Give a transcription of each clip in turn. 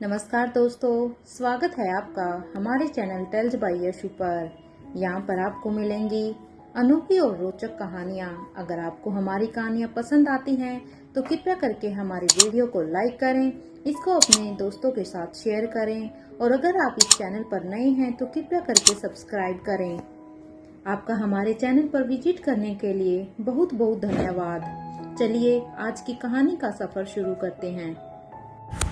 नमस्कार दोस्तों, स्वागत है आपका हमारे चैनल टेल्स बाय यशु पर। यहाँ पर आपको मिलेंगी अनोखी और रोचक कहानियाँ। अगर आपको हमारी कहानियाँ पसंद आती हैं तो कृपया करके हमारी वीडियो को लाइक करें, इसको अपने दोस्तों के साथ शेयर करें और अगर आप इस चैनल पर नए हैं तो कृपया करके सब्सक्राइब करें। आपका हमारे चैनल पर विजिट करने के लिए बहुत बहुत धन्यवाद। चलिए आज की कहानी का सफर शुरू करते हैं।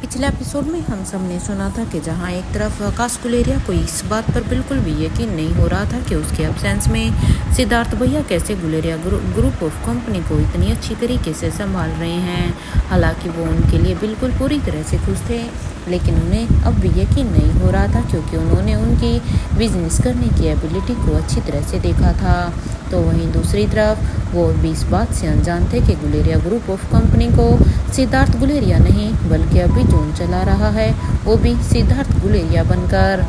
पिछले एपिसोड में हम सब ने सुना था कि जहां एक तरफ आकाश गुलेरिया को इस बात पर बिल्कुल भी यकीन नहीं हो रहा था कि उसके एब्सेंस में सिद्धार्थ भैया कैसे गुलेरिया ग्रुप ऑफ कंपनी को इतनी अच्छी तरीके से संभाल रहे हैं। हालांकि वो उनके लिए बिल्कुल पूरी तरह से खुश थे, लेकिन उन्हें अब भी यकीन नहीं हो रहा था क्योंकि उन्होंने उनकी बिजनेस करने की एबिलिटी को अच्छी तरह से देखा था। तो वहीं दूसरी तरफ वो भी इस बात से अनजान थे कि गुलेरिया ग्रुप ऑफ कंपनी को सिद्धार्थ गुलेरिया नहीं बल्कि अभी जोन चला रहा है, वो भी सिद्धार्थ गुलेरिया बनकर।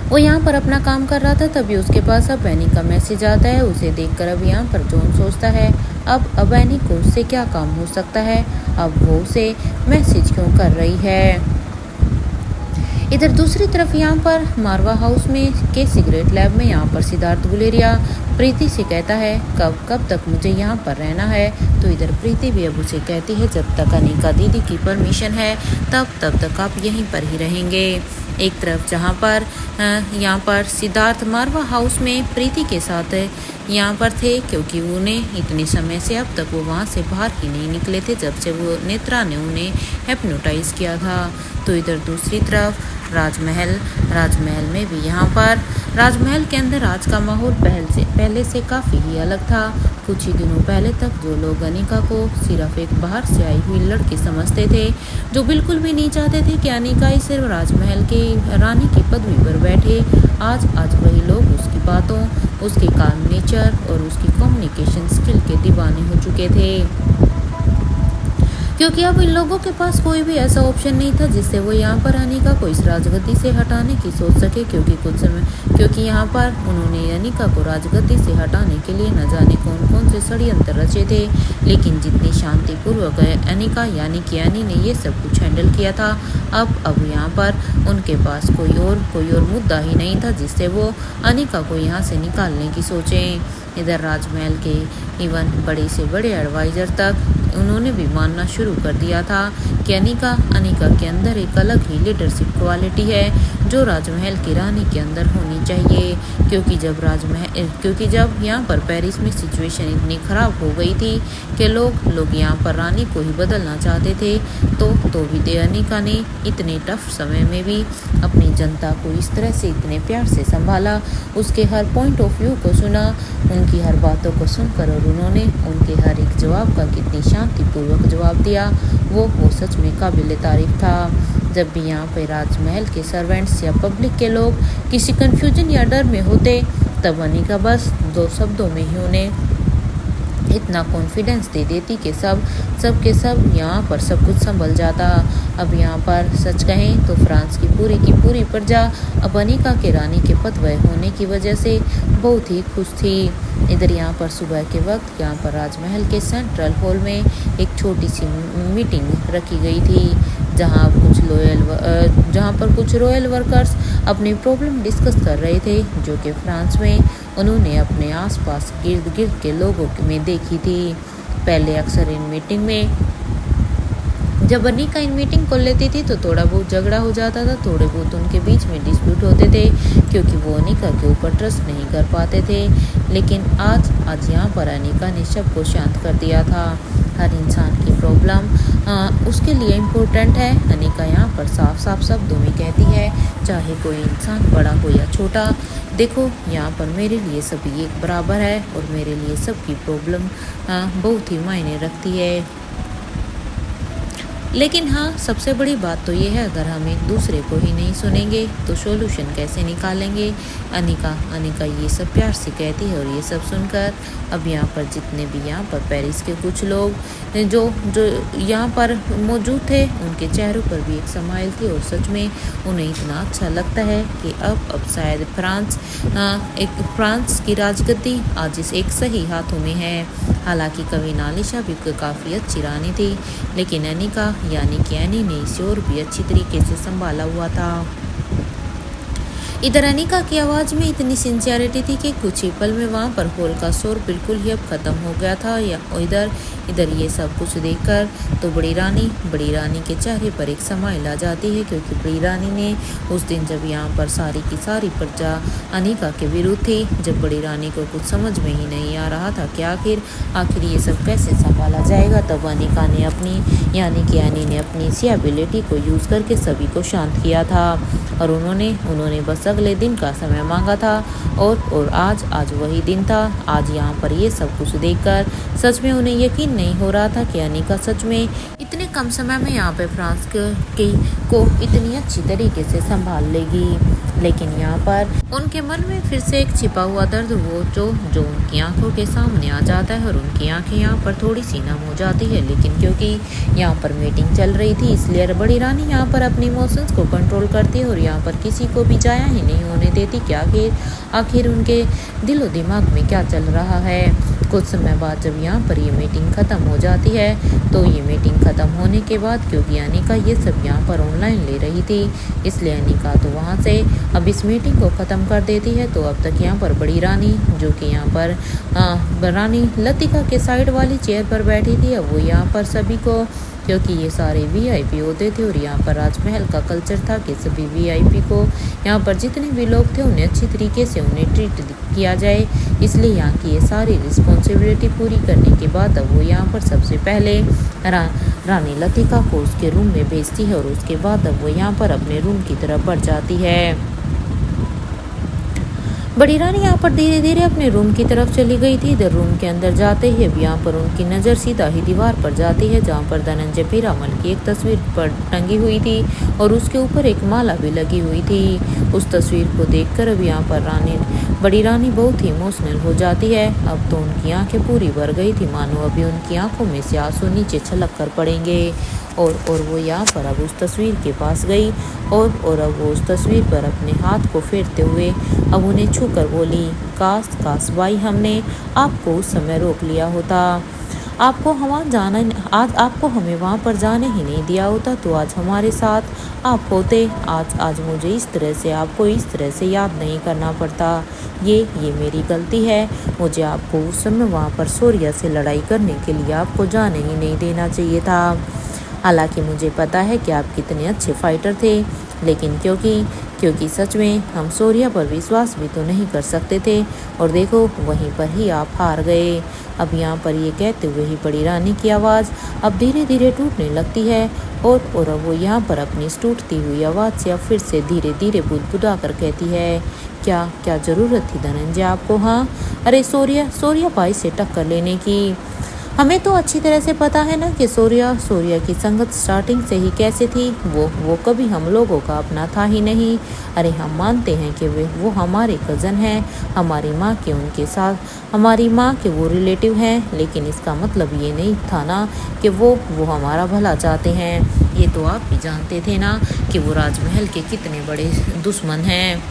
वो यहाँ पर अपना काम कर रहा था, तभी उसके पास अब एनी का मैसेज आता है। उसे देखकर अब यहाँ पर जोन सोचता है अब एनी को उससे क्या काम हो सकता है, अब वो उसे मैसेज क्यों कर रही है। इधर दूसरी तरफ यहाँ पर मारवा हाउस में के सिगरेट लैब में यहाँ पर सिद्धार्थ गुलेरिया प्रीति से कहता है कब तक मुझे यहाँ पर रहना है। तो इधर प्रीति भी अब उसे कहती है जब तक अनिका दीदी की परमिशन है तब तक आप यहीं पर ही रहेंगे। एक तरफ जहाँ पर यहाँ पर सिद्धार्थ मारवा हाउस में प्रीति के साथ यहाँ पर थे क्योंकि उन्हें इतने समय से अब तक वो वहाँ से बाहर ही नहीं निकले थे जब से वो नेत्रा ने उन्हें हिप्नोटाइज किया था। तो इधर दूसरी तरफ राजमहल में भी यहाँ पर राजमहल के अंदर आज का माहौल पहले से काफ़ी ही अलग था। कुछ ही दिनों पहले तक जो लोग अनिका को सिर्फ एक बाहर से आई हुई लड़की समझते थे, जो बिल्कुल भी नहीं चाहते थे कि अनिका ही सिर्फ राजमहल की रानी की पदवी पर बैठे, आज वही लोग उसकी बातों, उसके काम नेचर और उसकी कम्युनिकेशन स्किल के दीवाने हो चुके थे। क्योंकि अब इन लोगों के पास कोई भी ऐसा ऑप्शन नहीं था जिससे वो यहाँ पर अनिका को इस राजगद्दी से हटाने की सोच सके, क्योंकि यहाँ पर उन्होंने अनिका को राजगद्दी से हटाने के लिए न जाने कौन कौन से षड्यंत्र रचे थे, लेकिन जितनी शांतिपूर्वक अनिका यानी कि अनी ने ये सब कुछ हैंडल किया था, अब यहाँ पर उनके पास कोई और मुद्दा ही नहीं था जिससे वो अनिका को यहाँ से निकालने की सोचें। इधर राजमहल के इवन बड़े से बड़े एडवाइजर तक उन्होंने भी मानना शुरू कर दिया था कि अनिका के अंदर एक अलग ही लीडरशिप क्वालिटी है जो राजमहल की रानी के अंदर होनी चाहिए। क्योंकि जब यहाँ पर पेरिस में सिचुएशन इतनी ख़राब हो गई थी कि लोग यहाँ पर रानी को ही बदलना चाहते थे, तो भी अनिका ने इतने टफ समय में भी अपनी जनता को इस तरह से इतने प्यार से संभाला, उसके हर पॉइंट ऑफ व्यू को सुना, उनकी हर बातों को सुनकर और उन्होंने उनके हर एक जवाब का कितनी शांतिपूर्वक जवाब दिया, वो सच में काबिल तारीफ था। जब भी यहाँ पे राजमहल के सर्वेंट्स या पब्लिक के लोग किसी कन्फ्यूजन या डर में होते, तब अनिका बस 2 शब्दों में ही उन्हें इतना कॉन्फिडेंस दे देती कि सब यहाँ पर सब कुछ संभल जाता। अब यहाँ पर सच कहें तो फ्रांस की पूरी प्रजा अब अनिका के रानी के पदव्य होने की वजह से बहुत ही खुश थी। इधर यहाँ पर सुबह के वक्त यहाँ पर राजमहल के सेंट्रल हॉल में एक छोटी सी मीटिंग रखी गई थी, जहाँ पर कुछ रॉयल वर्कर्स अपनी प्रॉब्लम डिस्कस कर रहे थे जो कि फ्रांस में उन्होंने अपने आसपास गिर्द के लोगों में देखी थी। पहले अक्सर इन मीटिंग में जब अनिका इन मीटिंग को लेती थी तो थोड़ा बहुत झगड़ा हो जाता था, थोड़े बहुत उनके बीच में डिस्प्यूट होते थे क्योंकि वो अनिका के ऊपर ट्रस्ट नहीं कर पाते थे, लेकिन आज यहाँ पर अनिका ने सबको शांत कर दिया था। हर इंसान की प्रॉब्लम उसके लिए इम्पोर्टेंट है, अनिका यहाँ पर साफ शब्दों में कहती है, चाहे कोई इंसान बड़ा हो या छोटा, देखो यहाँ पर मेरे लिए सभी एक बराबर है और मेरे लिए सबकी प्रॉब्लम बहुत ही मायने रखती है। लेकिन हाँ, सबसे बड़ी बात तो ये है, अगर हम एक दूसरे को ही नहीं सुनेंगे तो सॉल्यूशन कैसे निकालेंगे। अनिका ये सब प्यार से कहती है और ये सब सुनकर अब यहाँ पर जितने भी यहाँ पर पेरिस के कुछ लोग जो यहाँ पर मौजूद थे, उनके चेहरों पर भी एक स्माइल थी और सच में उन्हें इतना अच्छा लगता है कि अब शायद फ्रांस की राजगद्दी आज इस एक सही हाथों में है। हालांकि कभी नालिशा भी काफ़ी अच्छी रानी थी, लेकिन अनिका यानी कि एनी ने इसे और भी अच्छी तरीके से संभाला हुआ था। इधर अनिका की आवाज़ में इतनी सिंसियरिटी थी कि कुछ ही पल में वहाँ पर हॉल का शोर बिल्कुल ही अब ख़त्म हो गया था। या इधर ये सब कुछ देखकर तो बड़ी रानी के चेहरे पर एक स्माइल आ जाती है, क्योंकि बड़ी रानी ने उस दिन जब यहाँ पर सारी की सारी प्रजा अनिका के विरुद्ध थी, जब बड़ी रानी को कुछ समझ में ही नहीं आ रहा था कि आखिर ये सब कैसे संभाला जाएगा, तब अनिका ने यानी कि एनी ने अपनी इसी एबिलिटी को यूज़ करके सभी को शांत किया था। और उन्होंने बस अगले दिन का समय मांगा था और आज वही दिन था। आज यहाँ पर ये सब कुछ देखकर सच में उन्हें यकीन नहीं हो रहा था कि अनिका सच में इतने कम समय में यहाँ पे फ्रांस को इतनी अच्छी तरीके से संभाल लेगी। लेकिन यहाँ पर उनके मन में फिर से एक छिपा हुआ दर्द वो जो उनकी आंखों के सामने आ जाता है और उनकी आंखें यहाँ पर थोड़ी सी नम हो जाती है। लेकिन क्योंकि यहाँ पर मीटिंग चल रही थी, इसलिए बड़ी रानी यहाँ पर अपनी इमोशंस को कंट्रोल करती है और यहाँ पर किसी को भी जाया ही नहीं होने देती कि आखिर उनके दिलो दिमाग में क्या चल रहा है। कुछ समय बाद जब यहाँ पर ये मीटिंग ख़त्म हो जाती है, तो ये मीटिंग ख़त्म होने के बाद क्योंकि अनिका ये सब यहाँ पर ऑनलाइन ले रही थी, इसलिए अनिका तो वहाँ से अब इस मीटिंग को ख़त्म कर देती है। तो अब तक यहाँ पर बड़ी रानी, जो कि यहाँ पर रानी लतिका के साइड वाली चेयर पर बैठी थी, अब वो यहाँ पर सभी को, क्योंकि ये सारे वीआईपी होते थे और यहाँ पर राजमहल का कल्चर था कि सभी वीआईपी को यहाँ पर जितने भी लोग थे उन्हें अच्छी तरीके से उन्हें ट्रीट किया जाए, इसलिए यहाँ की ये सारी रिस्पॉन्सिबिलिटी पूरी करने के बाद अब वो यहाँ पर सबसे पहले रानी लतिका को उसके रूम में भेजती है और उसके बाद अब वो यहाँ पर अपने रूम की तरफ बढ़ जाती है। बड़ी रानी यहाँ पर धीरे धीरे अपने रूम की तरफ चली गई थी। इधर रूम के अंदर जाते ही अब यहाँ पर उनकी नज़र सीधा ही दीवार पर जाती है, जहाँ पर धनंजय पीरामल की एक तस्वीर पर टंगी हुई थी और उसके ऊपर एक माला भी लगी हुई थी। उस तस्वीर को देखकर अब यहाँ पर बड़ी रानी बहुत ही इमोशनल हो जाती है। अब तो उनकी आंखें पूरी भर गई थी, मानो अभी उनकी आंखों में से आंसू नीचे छलक कर पड़ेंगे। और वो यहाँ पर अब उस तस्वीर के पास गई और अब वो उस तस्वीर पर अपने हाथ को फेरते हुए अब उन्हें छू कर बोली, काश भाई हमने आपको उस समय रोक लिया होता, आपको हमें वहाँ पर जाने ही नहीं दिया होता, तो आज हमारे साथ आप होते। आज मुझे आपको इस तरह से याद नहीं करना पड़ता। ये मेरी गलती है। मुझे आपको उस समय वहाँ पर सूर्या से लड़ाई करने के लिए आपको जाने ही नहीं देना चाहिए था। हालांकि मुझे पता है कि आप कितने अच्छे फाइटर थे, लेकिन क्योंकि सच में हम सूर्या पर विश्वास भी तो नहीं कर सकते थे, और देखो वहीं पर ही आप हार गए। अब यहाँ पर ये कहते हुए ही बड़ी रानी की आवाज़ अब धीरे धीरे टूटने लगती है और अब वो यहाँ पर अपनी टूटती हुई आवाज़ से अब फिर से धीरे धीरे बुदबुदा कर कहती है, क्या ज़रूरत थी धनंजय आपको? हाँ, अरे सूर्या भाई से टक्कर लेने की। हमें तो अच्छी तरह से पता है ना कि सूर्या की संगत स्टार्टिंग से ही कैसे थी। वो कभी हम लोगों का अपना था ही नहीं। अरे हम मानते हैं कि वो हमारे कज़न हैं, हमारी माँ के वो रिलेटिव हैं, लेकिन इसका मतलब ये नहीं था ना कि वो हमारा भला चाहते हैं। ये तो आप भी जानते थे ना कि वो राजमहल के कितने बड़े दुश्मन हैं।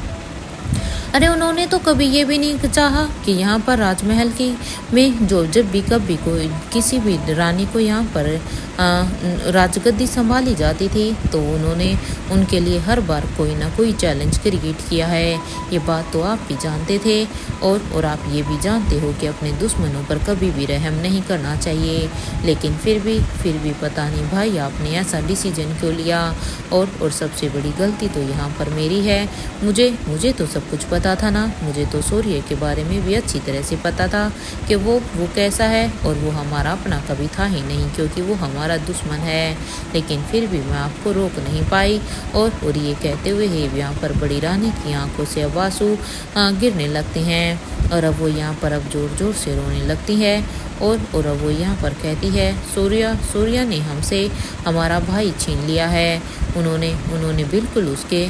अरे उन्होंने तो कभी ये भी नहीं चाहा कि यहाँ पर राजमहल में जब भी कभी कोई किसी भी रानी को यहाँ पर राजगद्दी संभाली जाती थी, तो उन्होंने उनके लिए हर बार कोई ना कोई चैलेंज क्रिएट किया है। ये बात तो आप भी जानते थे और आप ये भी जानते हो कि अपने दुश्मनों पर कभी भी रहम नहीं करना चाहिए। लेकिन फिर भी पता नहीं भाई आपने ऐसा डिसीजन क्यों लिया। और सबसे बड़ी गलती तो यहाँ पर मेरी है। मुझे तो सब कुछ पता था ना। मुझे तो सूर्य के बारे में भी अच्छी तरह से पता था कि वो कैसा है, और वो हमारा अपना कभी था ही नहीं, क्योंकि वो हमारा दुश्मन है। लेकिन फिर भी मैं आपको रोक नहीं पाई। और ये कहते हुए ही यहाँ पर बड़ी रानी की आंखों से अब आंसू गिरने लगते हैं, और अब वो यहाँ पर अब जोर जोर से रोने लगती है। और अब वो यहाँ पर कहती है, सूर्या ने हमसे हमारा भाई छीन लिया है। उन्होंने बिल्कुल उसके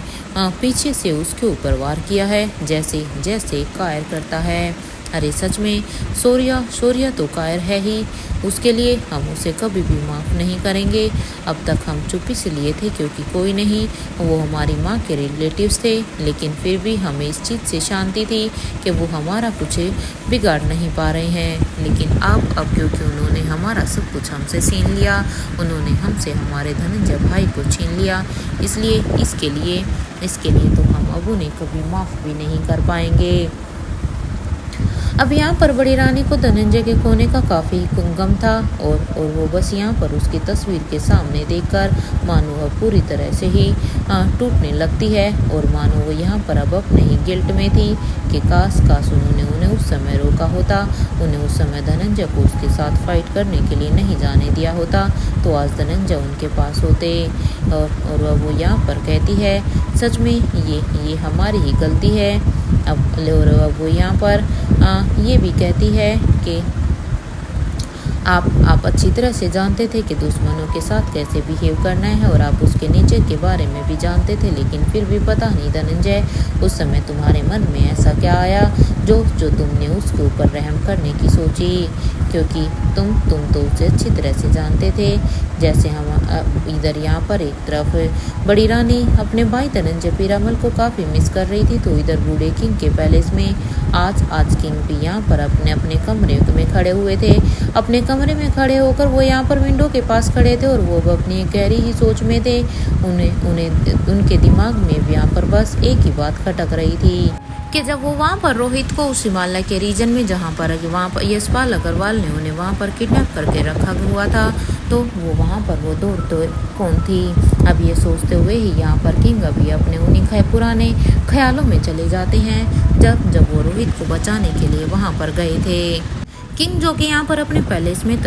पीछे से उसके ऊपर वार किया है, जैसे कायर करता है। अरे सच में शौर्य तो कायर है ही, उसके लिए हम उसे कभी भी माफ़ नहीं करेंगे। अब तक हम चुप इसलिए थे क्योंकि कोई नहीं, वो हमारी माँ के रिलेटिव्स थे, लेकिन फिर भी हमें इस चीज़ से शांति थी कि वो हमारा कुछ बिगाड़ नहीं पा रहे हैं। लेकिन अब क्योंकि उन्होंने हमारा सब कुछ हमसे छीन लिया, उन्होंने हमसे हमारे धनंजय भाई को छीन लिया, इसलिए इसके लिए तो हम अब उन्हें कभी माफ़ भी नहीं कर पाएंगे। अब यहाँ पर बड़ी रानी को धनंजय के खोने का काफ़ी गम था और वो बस यहाँ पर उसकी तस्वीर के सामने देखकर मानो अब पूरी तरह से ही टूटने लगती है और मानो वो यहाँ पर अब अपने ही गिल्ट में थी कि काश उन्हें उस समय रोका होता, उन्हें उस समय धनंजय को उसके साथ फाइट करने के लिए नहीं जाने दिया होता, तो आज धनंजय उनके पास होते। और वो यहाँ पर कहती है सच में ये हमारी ही गलती है। अब वो यहाँ पर ये भी कहती है कि आप अच्छी तरह से जानते थे कि दुश्मनों के साथ कैसे बिहेव करना है और आप उसके नेचर के बारे में भी जानते थे, लेकिन फिर भी पता नहीं धनंजय उस समय तुम्हारे मन में ऐसा क्या आया जो तुमने उसके ऊपर रहम करने की सोची, क्योंकि तुम तो उसे अच्छी तरह से जानते थे। जैसे हम इधर यहाँ पर एक तरफ बड़ी रानी अपने भाई धनंजय पीरामल को काफ़ी मिस कर रही थी, तो इधर बूढ़े किंग के पैलेस में आज किंग भी यहाँ पर अपने कमरे में खड़े हुए थे। अपने कमरे में खड़े होकर वो यहाँ पर विंडो के पास खड़े थे और वो अपनी गहरी ही सोच में थे। उनके दिमाग में भी यहाँ पर बस एक ही बात खटक रही थी कि जब वो वहाँ पर रोहित को उस हिमालय के रीजन में जहाँ पर यशपाल अग्रवाल ने उन्हें वहाँ पर किडनैप करके रखा हुआ था, तो वो वहाँ पर वो दौड़ कौन थी। अब ये सोचते हुए ही यहाँ पर किंग अभी अपने उन्हीं पुराने ख्यालों में चले जाते हैं जब वो रोहित को बचाने के लिए वहाँ पर गए थे। किंग जो कि यहाँ पर अपने पैलेस में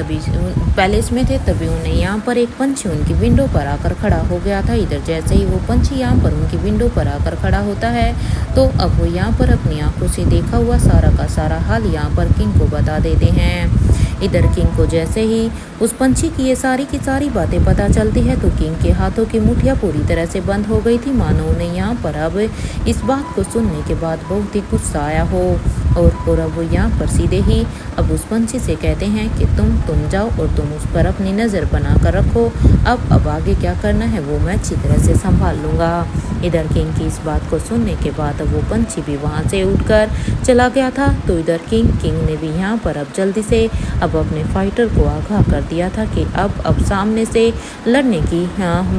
थे तभी उन्हें यहाँ पर एक पंछी उनकी विंडो पर आकर खड़ा हो गया था। इधर जैसे ही वो पंछी यहाँ पर उनकी विंडो पर आकर खड़ा होता है, तो अब वो यहाँ पर अपनी आंखों से देखा हुआ सारा का सारा हाल यहाँ पर किंग को बता देते हैं। इधर किंग को जैसे ही उस पंछी की ये सारी की सारी बातें पता चलती है, तो किंग के हाथों की मुठ्ठियाँ पूरी तरह से बंद हो गई थी, मानो उन्हें यहाँ पर अब इस बात को सुनने के बाद बहुत ही गुस्सा आया हो। और अब वो यहाँ पर सीधे ही अब उस पंछी से कहते हैं कि तुम जाओ और तुम उस पर अपनी नज़र बना कर रखो, अब आगे क्या करना है वो मैं अच्छी तरह से संभाल लूँगा। इधर किंग की इस बात को सुनने के बाद अब वो पंछी भी वहाँ से उठकर चला गया था, तो इधर किंग ने भी यहाँ पर अब जल्दी से अब अपने फाइटर को आगाह कर दिया था कि अब सामने से लड़ने की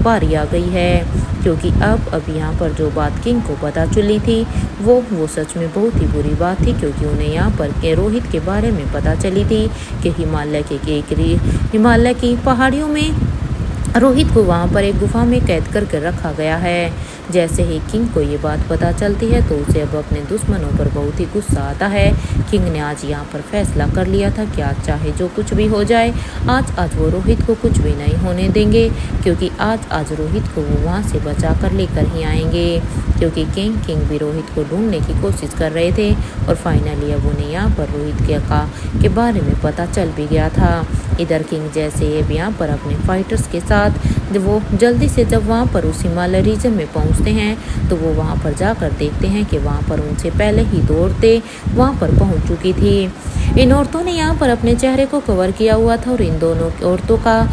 बारी आ गई है, क्योंकि अब यहाँ पर जो बात किंग को पता चली थी वो सच में बहुत ही बुरी बात थी, क्योंकि उन्हें यहाँ पर के रोहित के बारे में पता चली थी कि हिमालय की पहाड़ियों में रोहित को वहाँ पर एक गुफा में कैद करके रखा गया है। जैसे ही किंग को ये बात पता चलती है, तो उसे अब अपने दुश्मनों पर बहुत ही गुस्सा आता है। किंग ने आज यहाँ पर फैसला कर लिया था कि आज चाहे जो कुछ भी हो जाए, आज वो रोहित को कुछ भी नहीं होने देंगे, क्योंकि आज रोहित को वो वहाँ से बचा कर लेकर ही आएंगे, क्योंकि किंग भी रोहित को ढूंढने की कोशिश कर रहे थे। और फाइनली अब उन्हें यहाँ पर रोहित के बारे में पता चल भी गया था। इधर किंग जैसे अब यहाँ पर अपने फाइटर्स के साथ वो जल्दी से जब वहाँ पर उस हिमालय रीजन में पहुँचते हैं, तो वो वहाँ पर जाकर देखते हैं कि वहाँ पर उनसे पहले ही दो औरतें वहाँ पर पहुँच चुकी थी। इन औरतों ने यहाँ पर अपने चेहरे को कवर किया हुआ था और इन दोनों औरतों का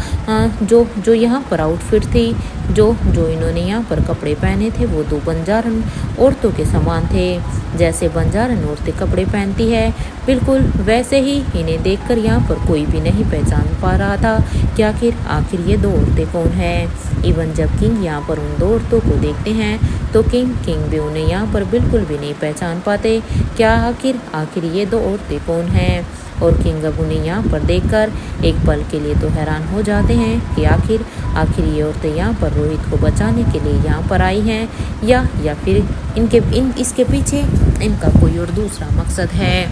जो यहाँ पर आउटफिट थी, जो इन्होंने यहाँ पर कपड़े पहने थे, वो दो बंजारन औरतों के समान थे। जैसे बंजारन औरतें कपड़े पहनती है, बिल्कुल वैसे ही इन्हें देखकर यहाँ पर कोई भी नहीं पहचान पा रहा था कि आखिर ये दो औरतें कौन हैं। इवन जब किंग यहाँ पर उन दो औरतों को देखते हैं, तो किंग भी उन्हें यहाँ पर बिल्कुल भी नहीं पहचान पाते क्या आखिर ये दो औरतें कौन हैं। और किंग अब उन्हें यहाँ पर देखकर एक पल के लिए तो हैरान हो जाते हैं कि आखिर ये औरतें यहाँ पर रोहित को बचाने के लिए यहाँ पर आई हैं या फिर इसके पीछे इनका कोई और दूसरा मकसद है।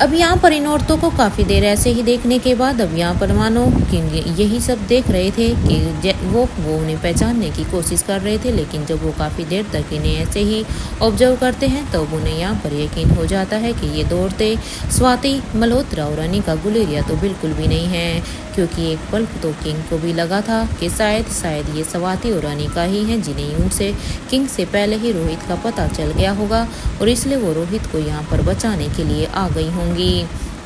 अब यहाँ पर इन औरतों को काफ़ी देर ऐसे ही देखने के बाद अब यहाँ पर मानो कि यही सब देख रहे थे कि वो उन्हें पहचानने की कोशिश कर रहे थे, लेकिन जब वो काफ़ी देर तक इन्हें ऐसे ही ऑब्जर्व करते हैं तब उन्हें यहाँ पर यकीन हो जाता है कि ये दो औरतें स्वाति मल्होत्रा और अनिका गुलेरिया तो बिल्कुल भी नहीं है, क्योंकि एक पल तो किंग को भी लगा था कि शायद ये स्वाति और अनिका ही हैं जिन्हें उनसे किंग से पहले ही रोहित का पता चल गया होगा और इसलिए वो रोहित को यहाँ पर बचाने के लिए आ गई होंगी।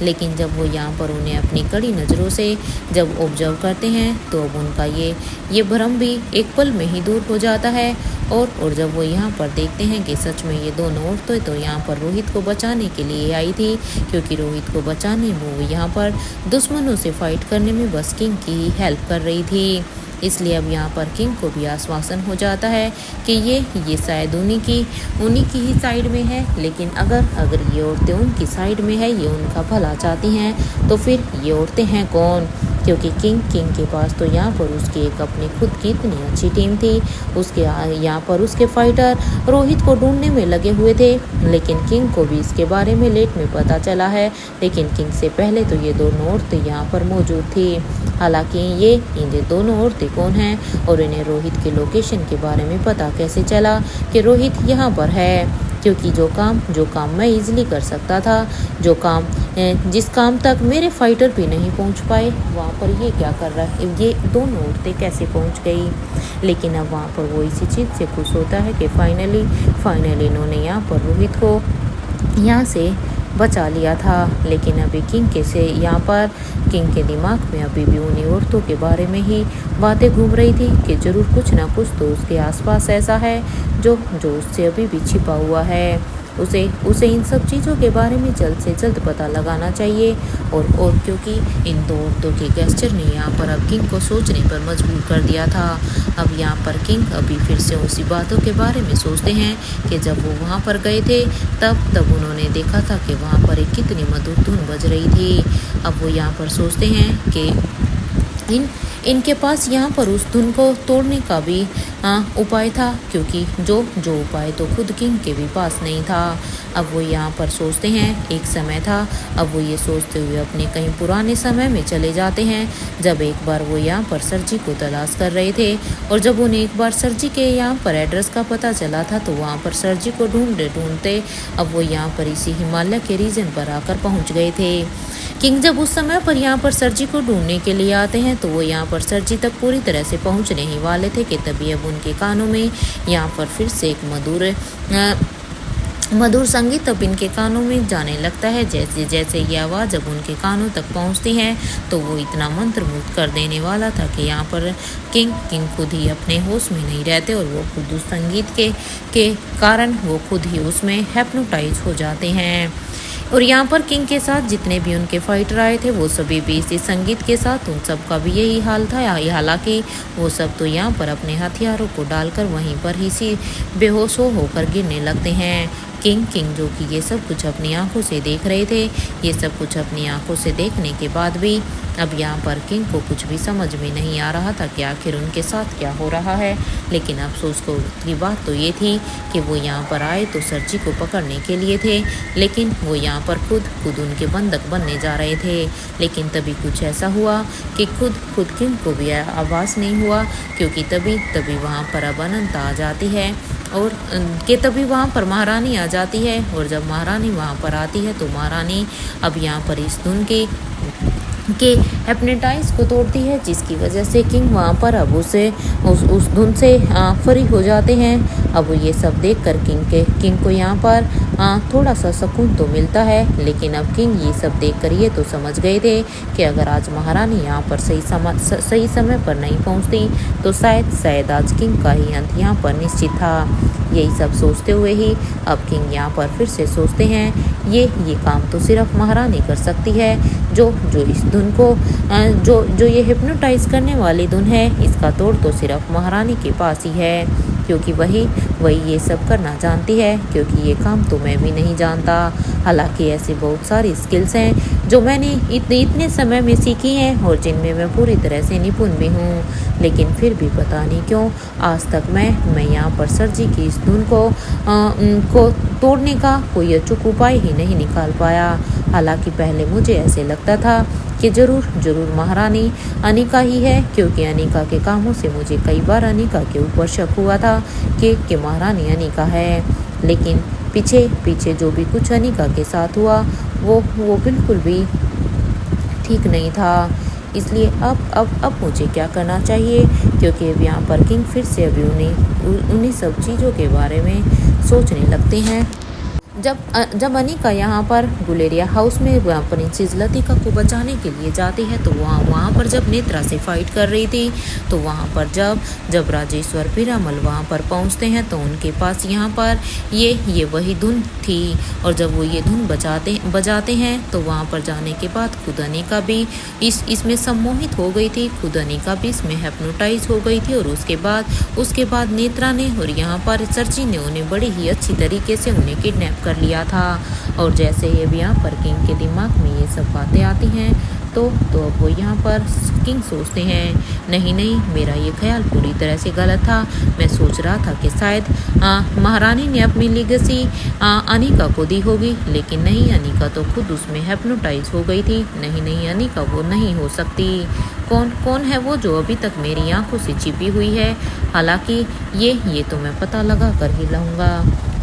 लेकिन जब वो यहाँ पर उन्हें अपनी कड़ी नज़रों से जब ऑब्जर्व करते हैं तो अब उनका ये भ्रम भी एक पल में ही दूर हो जाता है और जब वो यहाँ पर देखते हैं कि सच में ये दोनों औरतें तो यहाँ पर रोहित को बचाने के लिए आई थी, क्योंकि रोहित को बचाने में वो यहाँ पर दुश्मनों से फाइट करने में बस किंग की ही हेल्प कर रही थी। इसलिए अब यहाँ पर किंग को भी आश्वासन हो जाता है कि ये शायद उन्हीं की ही साइड में है, लेकिन अगर ये औरतें उनकी साइड में है, ये उनका भला चाहती हैं, तो फिर ये औरतें हैं कौन? क्योंकि किंग के पास तो यहाँ पर उसकी एक अपनी खुद की इतनी अच्छी टीम थी, उसके यहाँ पर उसके फाइटर रोहित को ढूंढने में लगे हुए थे, लेकिन किंग को भी इसके बारे में लेट में पता चला है। लेकिन किंग से पहले तो ये दोनों औरतें यहाँ पर मौजूद थी। हालांकि ये दोनों औरतें कौन हैं और इन्हें रोहित के लोकेशन के बारे में पता कैसे चला कि रोहित यहाँ पर है, क्योंकि जो काम मैं इजीली कर सकता था, जिस काम तक मेरे फाइटर भी नहीं पहुंच पाए, वहाँ पर ये क्या कर रहा है, ये दोनों औरतें कैसे पहुंच गई। लेकिन अब वहाँ पर वो इसी चीज़ से खुश होता है कि फाइनली इन्होंने यहाँ पर रोहित को यहाँ से बचा लिया था। लेकिन अभी किंग के दिमाग में अभी भी उन्हीं औरतों के बारे में ही बातें घूम रही थी कि जरूर कुछ ना कुछ तो उसके आसपास ऐसा है जो उससे अभी भी छिपा हुआ है। उसे इन सब चीज़ों के बारे में जल्द से जल्द पता लगाना चाहिए। और क्योंकि इन दो औरतों के गेस्चर ने यहाँ पर अब किंग को सोचने पर मजबूर कर दिया था। अब यहाँ पर किंग अभी फिर से उसी बातों के बारे में सोचते हैं कि जब वो वहाँ पर गए थे तब उन्होंने देखा था कि वहाँ पर एक कितनी मधुर धुन बज रही थी। अब वो यहाँ पर सोचते हैं कि इनके पास यहाँ पर उस धुन को तोड़ने का भी उपाय था, क्योंकि जो उपाय तो खुद किंग के भी पास नहीं था। अब वो यहाँ पर सोचते हैं एक समय था। अब वो ये सोचते हुए अपने कहीं पुराने समय में चले जाते हैं, जब एक बार वो यहाँ पर सर जी को तलाश कर रहे थे। और जब उन्हें एक बार सर जी के यहाँ पर एड्रेस का पता चला था तो वहाँ पर सर जी को ढूंढते अब वो यहाँ पर इसी हिमालय के रीजन पर आकर पहुँच गए थे। किंग जब उस समय पर यहाँ पर सर जी को ढूंढने के लिए आते हैं तो वो यहाँ पर सर जी तक पूरी तरह से पहुँचने ही वाले थे कि तभी अब उनके कानों में यहाँ पर फिर से एक मधुर संगीत अब इनके कानों में जाने लगता है। जैसे ये आवाज़ अब उनके कानों तक पहुंचती है तो वो इतना मंत्रमुग्ध कर देने वाला था कि यहाँ पर किंग खुद ही अपने होश में नहीं रहते और वो खुद उस संगीत के कारण वो खुद ही उसमें हिप्नोटाइज हो जाते हैं। और यहाँ पर किंग के साथ जितने भी उनके फाइटर आए थे वो सभी भी इसी संगीत के साथ उन सब का भी यही हाल था। हालांकि वो सब तो यहाँ पर अपने हथियारों को डालकर वहीं पर ही सी बेहोश होकर गिरने लगते हैं। किंग जो कि ये सब कुछ अपनी आंखों से देख रहे थे, ये सब कुछ अपनी आंखों से देखने के बाद भी अब यहाँ पर किंग को कुछ भी समझ में नहीं आ रहा था कि आखिर उनके साथ क्या हो रहा है। लेकिन अफसोस की बात तो ये थी कि वो यहाँ पर आए तो सर जी को पकड़ने के लिए थे, लेकिन वो यहाँ पर खुद उनके बंधक बनने जा रहे थे। लेकिन तभी कुछ ऐसा हुआ कि खुद किंग को भी आवाज़ नहीं हुआ, क्योंकि तभी वहाँ पर अब अनंता आ जाती है और तभी वहाँ पर महारानी आ जाती है। और जब महारानी वहाँ पर आती है तो महारानी अब यहाँ पर इस धुन के हिप्नोटाइज को तोड़ती है, जिसकी वजह से किंग वहाँ पर अब उस धुन से फ्री हो जाते हैं। अब ये सब देखकर किंग को यहाँ पर थोड़ा सा सुकून तो मिलता है। लेकिन अब किंग ये सब देखकर ये तो समझ गए थे कि अगर आज महारानी यहाँ पर सही समय पर नहीं पहुँचती तो शायद आज किंग का ही अंत यहाँ पर निश्चित था। यही सब सोचते हुए ही अब किंग यहाँ पर फिर से सोचते हैं ये काम तो सिर्फ महारानी कर सकती है। जो इस धुन को जो ये हिप्नोटाइज करने वाली धुन है, इसका तोड़ तो सिर्फ महारानी के पास ही है, क्योंकि वही ये सब करना जानती है। क्योंकि ये काम तो मैं भी नहीं जानता। हालांकि ऐसे बहुत सारी स्किल्स हैं जो मैंने इतने समय में सीखी हैं और जिनमें मैं पूरी तरह से निपुण भी हूँ, लेकिन फिर भी पता नहीं क्यों आज तक मैं यहाँ पर सर जी की इस धुन को तोड़ने का कोई अचूक उपाय ही नहीं निकाल पाया। हालांकि पहले मुझे ऐसे लगता था कि जरूर महारानी अनिका ही है, क्योंकि अनिका के कामों से मुझे कई बार अनिका के ऊपर शक हुआ था कि महारानी अनिका है। लेकिन पीछे जो भी कुछ अनिका के साथ हुआ वो बिल्कुल भी ठीक नहीं था। इसलिए अब मुझे क्या करना चाहिए, क्योंकि अब यहाँ पर किंग फिर से अभी उन्हीं सब चीज़ों के बारे में सोचने लगते हैं। जब अनिका यहाँ पर गुलेरिया हाउस में प्रिंसेस लतिका को बचाने के लिए जाती है तो वहाँ पर जब नेत्रा से फाइट कर रही थी तो वहाँ पर जब राजेश्वर पीरामल वहाँ पर पहुँचते हैं तो उनके पास यहाँ पर ये वही धुन थी। और जब वो ये धुन बजाते हैं तो वहाँ पर जाने के बाद खुद अनिका भी इसमें सम्मोहित हो गई थी, खुद अनिका भी इसमें हिप्नोटाइज हो गई थी। और उसके बाद नेत्रा ने और यहाँ पर सरजी ने उन्हें बड़ी ही अच्छी तरीके से उन्हें किडनैप कर लिया था। और जैसे ही अब यहाँ पर किंग के दिमाग में ये सब बातें आती हैं तो अब वो यहाँ पर किंग सोचते हैं नहीं मेरा ये ख्याल पूरी तरह से गलत था। मैं सोच रहा था कि शायद महारानी ने अपनी लेगेसी अनिका को दी होगी, लेकिन नहीं, अनिका तो खुद उसमें हिप्नोटाइज हो गई थी। नहीं अनिका वो नहीं हो सकती। कौन है वो जो अभी तक मेरी आंखों से छिपी हुई है। हालांकि ये तो मैं पता लगा कर ही लाऊंगा,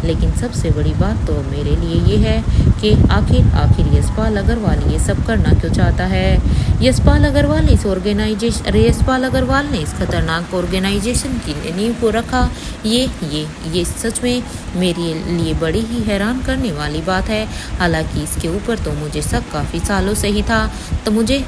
लेकिन सबसे बड़ी बात तो मेरे लिए ये है कि आखिर यशपाल अग्रवाल ये सब करना क्यों चाहता है। यशपाल अग्रवाल ने इस खतरनाक ऑर्गेनाइजेशन की नींव को रखा। ये सच में मेरे लिए बड़ी ही हैरान करने वाली बात है। हालांकि इसके ऊपर तो मुझे शक काफ़ी सालों से ही था। तो मुझे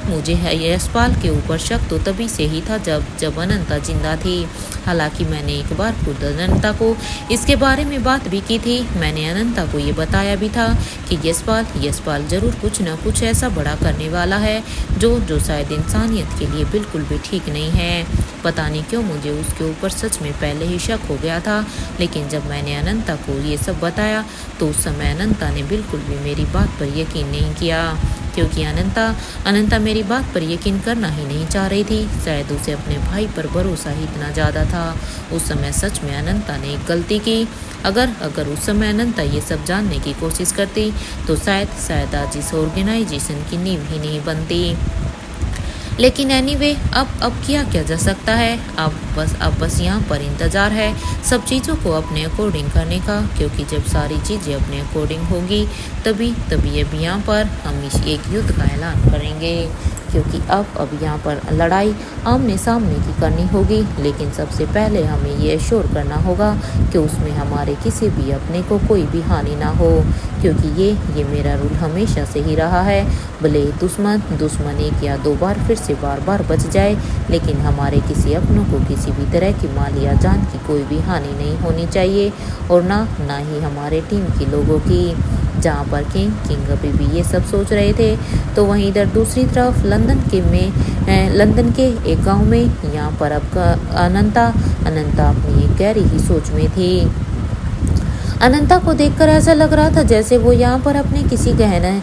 यशपाल के ऊपर शक तो तभी से ही था जब अनंता जिंदा थी। हालांकि मैंने एक बार खुद अनंता को इसके बारे में बात भी की थी। मैंने अनंता को ये बताया भी था कि यशपाल जरूर कुछ न कुछ ऐसा बड़ा करने वाला है जो शायद इंसानियत के लिए बिल्कुल भी ठीक नहीं है। पता नहीं क्यों मुझे उसके ऊपर सच में पहले ही शक हो गया था। लेकिन जब मैंने अनंता को ये सब बताया तो उस समय अनंता ने बिल्कुल भी मेरी बात पर यकीन नहीं किया, क्योंकि अनंता मेरी बात पर यकीन करना ही नहीं चाह रही थी। शायद उसे अपने भाई पर भरोसा ही इतना ज़्यादा था। उस समय सच में अनंता ने एक गलती की। अगर उस समय अनंता ये सब जानने की कोशिश करती तो शायद आज इस ऑर्गेनाइजेशन की नींव ही नहीं बनती। लेकिन एनीवे अब किया जा सकता है। अब बस यहाँ पर इंतज़ार है सब चीज़ों को अपने अकॉर्डिंग करने का, क्योंकि जब सारी चीज़ें अपने अकॉर्डिंग होगी तभी अब यहाँ पर हम एक युद्ध का ऐलान करेंगे। क्योंकि अब यहाँ पर लड़ाई आमने सामने की करनी होगी। लेकिन सबसे पहले हमें ये एश्योर करना होगा कि उसमें हमारे किसी भी अपने को कोई भी हानि ना हो, क्योंकि ये मेरा रूल हमेशा से ही रहा है। भले दुश्मन एक या दो बार फिर से बार बच जाए, लेकिन हमारे किसी अपनों को किसी भी तरह की माल या जान की कोई भी हानि नहीं होनी चाहिए, और ना ही हमारे टीम के लोगों की। जहाँ पर किंग अभी भी ये सब सोच रहे थे तो वहीं इधर दूसरी तरफ लंदन के एक गांव में यहाँ पर अब अनंता अपनी एक गहरी ही सोच में थी। अनंता को देखकर ऐसा लग रहा था जैसे वो यहाँ पर अपने किसी गहन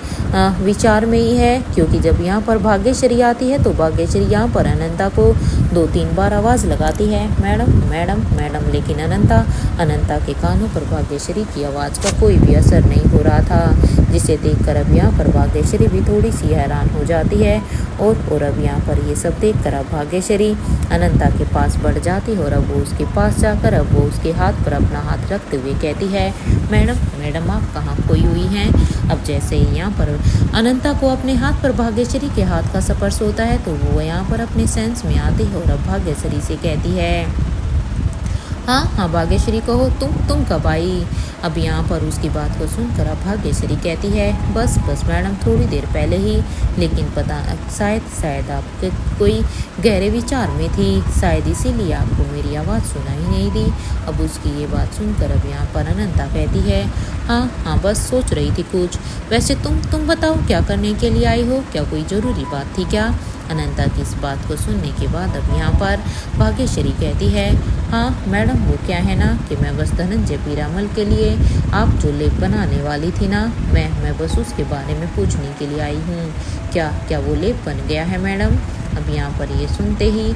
विचार में ही है, क्योंकि जब यहाँ पर भाग्यश्री आती है तो भाग्यश्री यहाँ पर अनंता को 2-3 बार आवाज़ लगाती है, मैडम। लेकिन अनंता के कानों पर भाग्यश्री की आवाज़ का कोई भी असर नहीं हो रहा था, जिसे देखकर अब यहाँ पर भाग्यश्री भी थोड़ी सी हैरान हो जाती है। और अब यहाँ पर ये सब देखकर अब भाग्यश्री अनंता के पास बढ़ जाती है और अब वो उसके पास जाकर अब वो उसके हाथ पर अपना हाथ रखते हुए कहती है, मैडम आप कहाँ खोई हुई हैं। अब जैसे ही यहाँ पर अनंता को अपने हाथ पर भाग्यश्री के हाथ का स्पर्श होता है तो वो यहाँ पर अपने सेंस में आती है और अब भाग्यश्री से कहती है, हाँ भाग्यश्री कहो, तुम कब आई। अब यहाँ पर उसकी बात को सुनकर अब भाग्यश्री कहती है, बस मैडम थोड़ी देर पहले ही। लेकिन पता शायद आपके कोई गहरे विचार में थी, शायद इसीलिए आपको मेरी आवाज़ सुनाई नहीं दी। अब उसकी ये बात सुनकर अब यहाँ पर अनंता कहती है, हाँ बस सोच रही थी कुछ। वैसे तुम बताओ क्या करने के लिए आई हो, क्या कोई ज़रूरी बात थी क्या। अनंता की इस बात को सुनने के बाद अब यहाँ पर भाग्यश्री कहती है, हाँ मैडम, वो क्या है ना कि मैं बस धनंजय पीरामल के लिए आप जो लेप बनाने वाली थी ना, मैं बस उसके बारे में पूछने के लिए आई हूँ। क्या क्या वो लेप बन गया है मैडम? अब यहाँ पर ये सुनते ही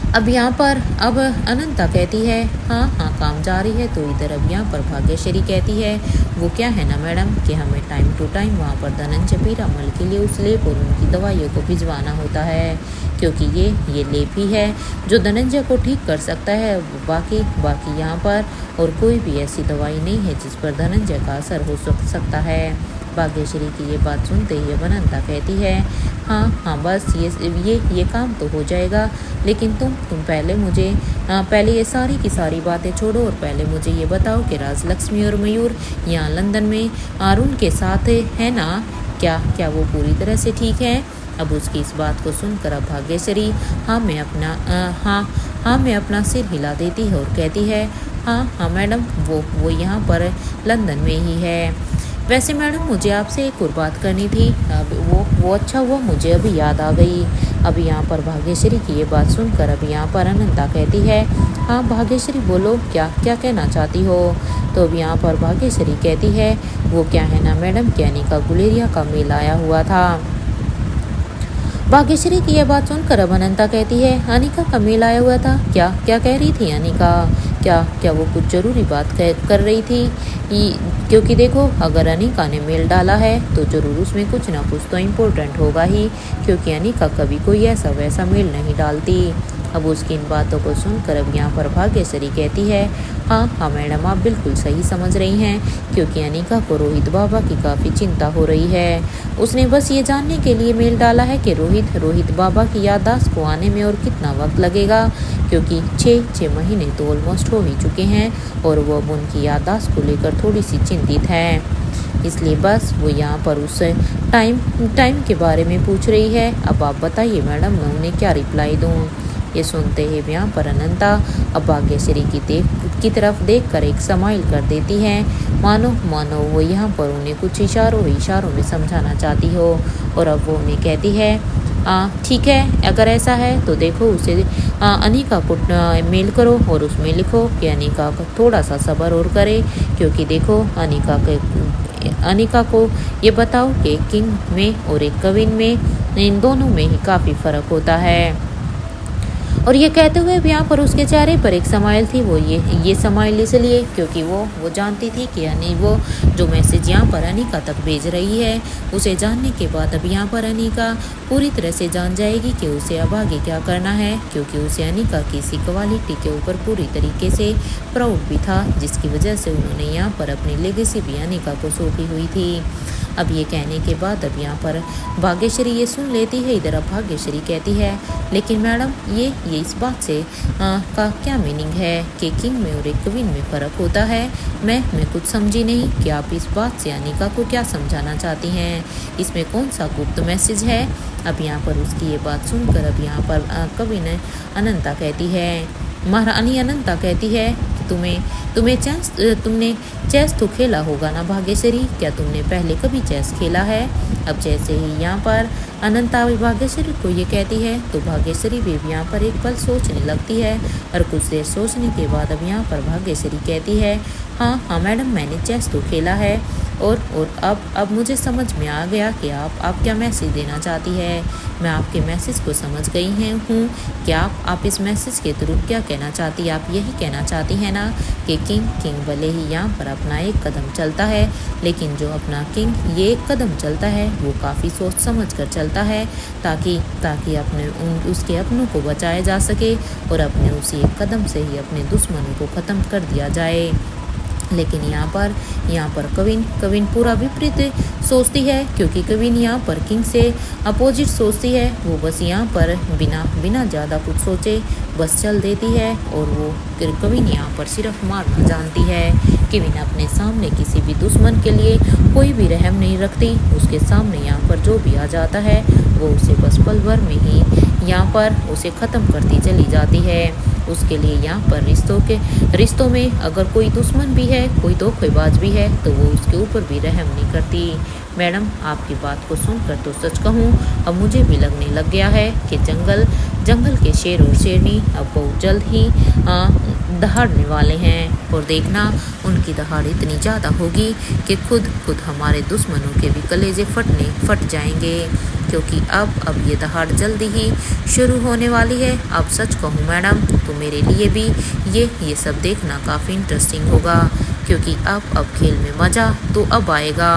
अब यहाँ पर अब अनंता कहती है, हाँ हाँ काम जारी है। तो इधर अब यहाँ पर भाग्यश्री कहती है, वो क्या है ना मैडम कि हमें टाइम टू टाइम वहाँ पर धनंजय पीरामल के लिए उस लेप और उनकी दवाइयों को भिजवाना होता है, क्योंकि ये लेप ही है जो धनंजय को ठीक कर सकता है। बाकी यहाँ पर और कोई भी ऐसी दवाई नहीं है जिस पर धनंजय का असर हो सकता है। भाग्यश्री की ये बात सुनते ही अनंता कहती है, हाँ बस ये काम तो हो जाएगा, लेकिन तुम पहले मुझे पहले ये सारी की सारी बातें छोड़ो और पहले मुझे ये बताओ कि राजलक्ष्मी और मयूर यहाँ लंदन में अरुण के साथ है ना? क्या वो पूरी तरह से ठीक है? अब उसकी इस बात को सुनकर अब भाग्यश्री हाँ मैं अपना सिर हिला देती है और कहती है, हाँ मैडम, वो यहाँ पर लंदन में ही है। वैसे मैडम मुझे आपसे एक और बात करनी थी। अब वो अच्छा हुआ मुझे अभी याद आ गई। अभी यहाँ पर भाग्यश्री की ये बात सुनकर अभी यहाँ पर अनंता कहती है, हाँ भाग्यश्री बोलो, क्या कहना चाहती हो? तो अभी यहाँ पर भाग्यश्री कहती है, वो क्या है ना मैडम कि अनिका गुलेरिया का मेल आया हुआ था। भाग्यश्री की यह बात सुनकर अब अनंता कहती है, अनिका का मेल आया हुआ था? क्या कह रही थी अनिका? क्या वो कुछ ज़रूरी बात कर रही थी? क्योंकि देखो, अगर अनिका ने मेल डाला है तो ज़रूर उसमें कुछ ना कुछ तो इम्पोर्टेंट होगा ही, क्योंकि अनिका कभी कोई ऐसा वैसा मेल नहीं डालती। अब उसकी इन बातों को सुनकर अब यहाँ पर भाग्यश्री कहती है, हाँ मैडम, आप बिल्कुल सही समझ रही हैं, क्योंकि अनिका को रोहित बाबा की काफ़ी चिंता हो रही है। उसने बस ये जानने के लिए मेल डाला है कि रोहित बाबा की याददाश्त को आने में और कितना वक्त लगेगा, क्योंकि 6 महीने तो ऑलमोस्ट हो ही चुके हैं और वो अब उनकी याददाश्त को लेकर थोड़ी सी चिंतित है। इसलिए बस वो यहाँ पर उस टाइम के बारे में पूछ रही है। अब आप बताइए मैडम, मैं उन्हें क्या रिप्लाई दूँ? ये सुनते ही यहाँ पर अनंता अब भाग्यश्री की तरफ देखकर एक स्माइल कर देती है, मानो वो यहाँ पर उन्हें कुछ इशारों में समझाना चाहती हो। और अब वो उन्हें कहती है, ठीक है, अगर ऐसा है तो देखो, उसे अनिका को मेल करो और उसमें लिखो कि अनिका को थोड़ा सा सब्र और करे, क्योंकि देखो अनिका को ये बताओ कि किंग में और एक कविन में, इन दोनों में ही काफ़ी फ़र्क होता है। और ये कहते हुए भी यहाँ पर उसके चेहरे पर एक स्माइल थी। वो ये स्माइल इसलिए क्योंकि वो जानती थी कि वो जो मैसेज यहाँ पर अनिका तक भेज रही है, उसे जानने के बाद अब यहाँ पर अनिका पूरी तरह से जान जाएगी कि उसे अब आगे क्या करना है, क्योंकि उसे अनिका की इसी क्वालिटी के ऊपर पूरी तरीके से प्राउड भी था, जिसकी वजह से उन्होंने यहाँ पर अपनी लेगेसी भी अनिका को सौंपी हुई थी। अब ये कहने के बाद अब यहाँ पर भाग्यश्री ये सुन लेती है। इधर अब भाग्यश्री कहती है, लेकिन मैडम ये इस बात से का क्या मीनिंग है कि किंग में और एक क्वीन में फ़र्क होता है? मैं कुछ समझी नहीं कि आप इस बात से अनिका को क्या समझाना चाहती हैं? इसमें कौन सा गुप्त मैसेज है? अब यहाँ पर उसकी ये बात सुनकर अब यहाँ पर कविन अनंता कहती है, महारानी अनंता कहती है, तुमने चेस तो खेला होगा ना भाग्यश्री? क्या तुमने पहले कभी चेस खेला है? अब जैसे ही यहाँ पर अनंता भाग्यश्री को ये कहती है तो भाग्यश्री भी यहाँ पर एक पल सोचने लगती है, और कुछ देर सोचने के बाद अब यहाँ पर भाग्यश्री कहती है, हाँ मैडम, मैंने चेस तो खेला है और अब मुझे समझ में आ गया कि आप क्या मैसेज देना चाहती है। मैं आपके मैसेज को समझ गई हूँ। क्या आप इस मैसेज के थ्रू क्या कहना चाहती है? आप यही कहना चाहती हैं ना कि किंग भले ही यहाँ पर अपना एक कदम चलता है, लेकिन जो अपना किंग ये एक कदम चलता है वो काफ़ी सोच समझ कर चलता है, ताकि उसके अपनों को बचाया जा सके और अपने उसी एक कदम से ही अपने दुश्मनों को ख़त्म कर दिया जाए। लेकिन यहाँ पर कविन पूरा विपरीत सोचती है, क्योंकि कविन यहाँ पर किंग से अपोजिट सोचती है। वो बस यहाँ पर बिना ज़्यादा कुछ सोचे बस चल देती है, और वो कविन यहाँ पर सिर्फ मारना जानती है। कविन अपने सामने किसी भी दुश्मन के लिए कोई भी रहम नहीं रखती। उसके सामने यहाँ पर जो भी आ जाता है वो उसे बस पल भर में ही यहाँ पर उसे ख़त्म करती चली जाती है। उसके लिए यहाँ पर रिश्तों में अगर कोई दुश्मन भी है, कोई धोखेबाज भी है, तो वो उसके ऊपर भी रहम नहीं करती। मैडम, आपकी बात को सुनकर तो सच कहूँ अब मुझे भी लगने लग गया है कि जंगल के शेर और शेरनी अब बहुत जल्द ही दहाड़ने वाले हैं, और देखना उनकी दहाड़ इतनी ज़्यादा होगी कि खुद हमारे दुश्मनों के भी कलेजे फट जाएंगे, क्योंकि अब ये दहाड़ जल्दी ही शुरू होने वाली है। अब सच कहूँ मैडम, तो मेरे लिए भी ये सब देखना काफ़ी इंटरेस्टिंग होगा, क्योंकि अब खेल में मज़ा तो अब आएगा।